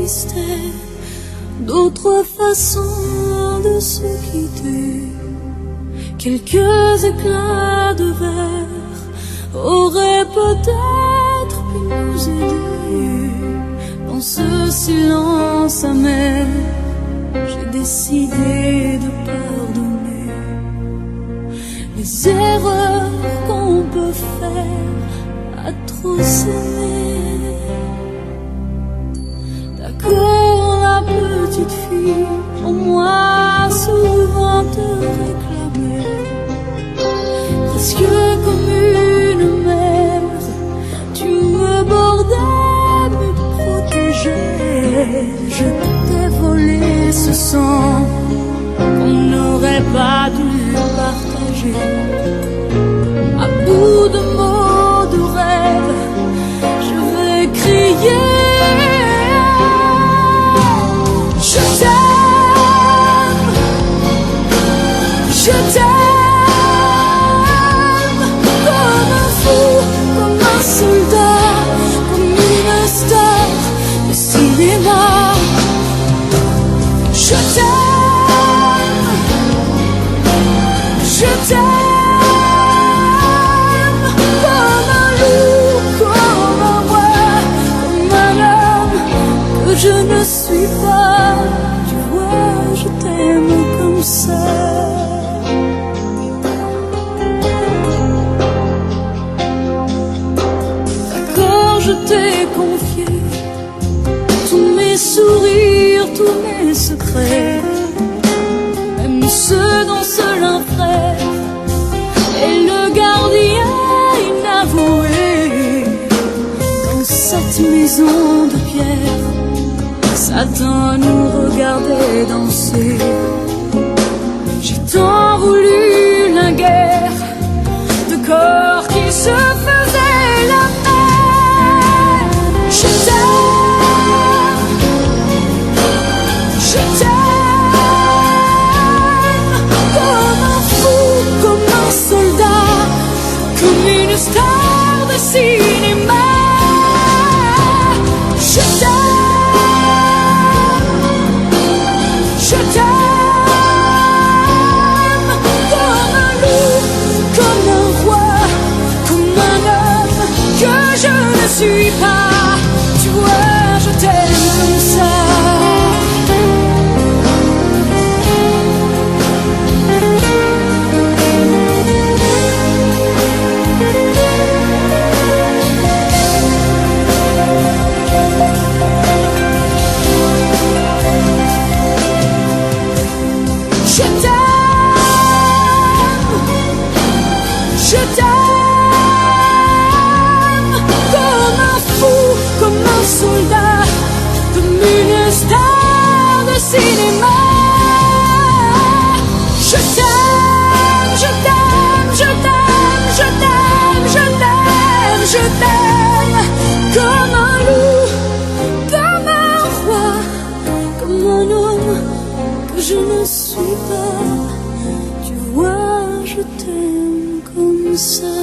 existait d'autres façons de se quitter. Quelques éclats de verre auraient peut-être pu nous aider. Dans ce silence amer, j'ai décidé de pardonner les erreurs qu'on peut faire à trop s'aimer. D'accord, la petite fille, au moins souvent te réclamait, presque comme une mère, tu me bordais, me protégeais. Je t'ai volé ce sang qu'on n'aurait pas dû partager. À bout de mots, de rêves, je vais crier. Je t'aime, je t'aime, comme un fou, comme un soldat, comme une star de cinéma. Je t'aime, je t'aime. Je ne suis pas, tu vois, je t'aime comme ça. D'accord, je t'ai confié tous mes sourires, tous mes secrets, même ceux dont seul un frère est le gardien inavoué. Dans cette maison de pierre, Satan nous regardait danser. J'ai tant voulu la guerre de corps qui se faisaient la paix. Je t'aime, je t'aime, comme un fou, comme un soldat, comme une star de cinéma. Je t'aime. Je t'aime comme un loup, comme un roi, comme un homme que je ne suis pas. Tu vois, je t'aime comme ça. Je t'aime, je t'aime, comme un fou, comme un soldat, comme une star de cinéma. Je t'aime, je t'aime, je t'aime, je t'aime, je t'aime, je t'aime, comme un loup, comme un roi, comme un homme que je ne suis pas. Tu vois, je t'aime comme ça.